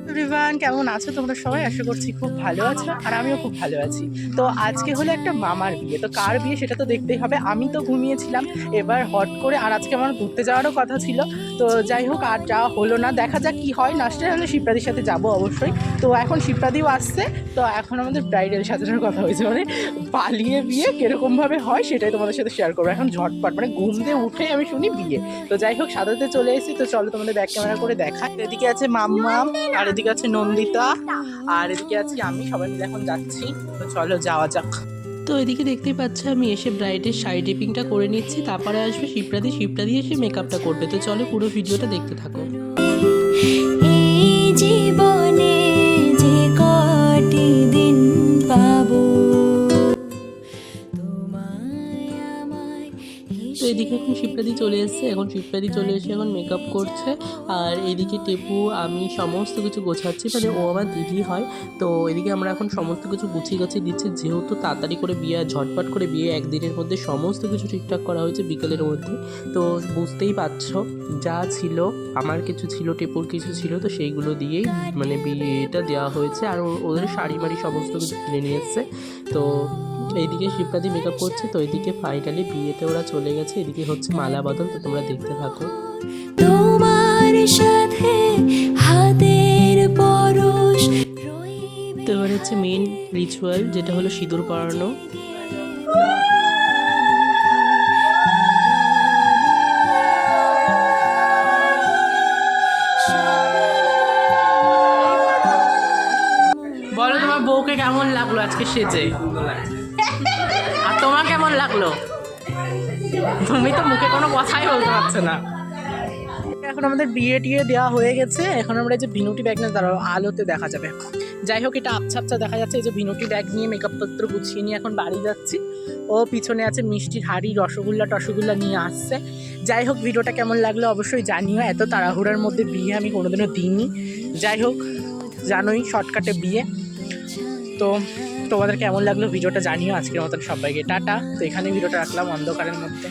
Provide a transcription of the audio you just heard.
Everyone, কেমন আছো তোমরা সবাই? আশা করছি খুব ভালো আছো, আর আমিও খুব ভালো আছি। তো আজকে হলো একটা মামার বিয়ে, তো কার বিয়ে সেটা তো দেখতেই হবে। আমি তো ঘুমিয়েছিলাম, এবার হট করে, আর আজকে আমার ঘুরতে যাওয়ারও কথা ছিল। তো যাই হোক, আর যাওয়া হলো না, দেখা যাক কি হয়। লাস্টে হলে শিপ্রাদির সাথে যাবো অবশ্যই। তো এখন শিপ্রাদিও আসছে, তো এখন আমাদের ব্রাইডাল সাজানোর কথা হয়েছে, মানে পালিয়ে বিয়ে কিরকম ভাবে হয় সেটাই তোমাদের সাথে শেয়ার করবো। এখন ঝটপট মানে ঘুম দিয়ে উঠে আমি শুনি বিয়ে। তো যাই হোক, সাজাতে চলে এসেছি, তো চলো তোমাদের ব্যাক ক্যামেরা করে দেখাই। এদিকে আছে মাম্মাম, আর এদিকে আছে নন্দিতা, আর এদিকে আছি আমি, সবাই মিলে এখন যাচ্ছি। তো চলো যাওয়া যাক। তো এদিকে দেখতেই পাচ্ছ আমি এসে ব্রাইডের শাড়ি টিপিংটা করে নিচ্ছি, তারপরে আসবে শিপ্রাদি এসে মেকআপটা করবে। তো চলো পুরো ভিডিওটা দেখতে থাকো। এই জীবনে যে কটি দিন পাবো তোমায় আমায় তো এদিকে এখন শিপ্রাদি চলে এসেছে, এখন মেকআপ করছে। আর এদিকে টেপু আমি সমস্ত কিছু গোছাচ্ছি, মানে ও আমার দিদি হয়। তো এদিকে আমরা এখন সমস্ত কিছু গুছিয়ে দিচ্ছি, যেহেতু তাড়াতাড়ি করে বিয়ে, ঝটপট করে বিয়ে, একদিনের মধ্যে সমস্ত কিছু ঠিকঠাক করা হয়েছে বিকেলের মধ্যে। তো বুঝতেই পারছো, যা ছিল, আমার কিছু ছিল, টেপুর কিছু ছিল, তো সেইগুলো দিয়েই মানে বিয়েটা দেওয়া হয়েছে। আর ওদের শাড়ি মাড়ি সমস্ত কিছু কিনে নিয়ে এসছে। তো এইদিকে শিপ্রাদি মেকআপ করছে। তো এদিকে ফাইনালি বিয়েতে ওরা চলে গেছে, এদিকে হচ্ছে মালা বদল। তো তোমরা দেখতে থাকো। তোমার সাথে হাতের পরশ তো এবার হচ্ছে মেন রিচুয়াল, যেটা হলো সিঁদুর পরানো। বলো তোমার বউকে কেমন লাগলো আজকে সেজে, আর তোমার কেমন লাগলো? তুমি তো মুখে কোনো কথাই বলতে পারছো না। এখন আমাদের বিয়ে টিয়ে দেওয়া হয়ে গেছে, এখন আমরা এই যে ভিনুটি ব্যাগ নিয়ে দাঁড়াবো, আলোতে দেখা যাবে। যাই হোক, এটা আবছা আবছা দেখা যাচ্ছে। এই যে ভিনুটি ব্যাগ নিয়ে মেকআপ পত্র গুছিয়ে নিয়ে এখন বাড়ি যাচ্ছি। ও পিছনে আছে মিষ্টির হাড়ি, রসগোল্লা নিয়ে আসছে। যাই হোক, ভিডিওটা কেমন লাগলো অবশ্যই জানিও। এত তাড়াহুড়ার মধ্যে বিয়ে আমি কোনোদিনও দিইনি। যাই হোক, জানোই শর্টকাটে বিয়ে। তো তোমাদের কেমন লাগলো ভিডিওটা জানিও। আজকের মতন সবাইকে টাটা। তো এখানে ভিডিওটা রাখলাম অন্ধকারের মধ্যে।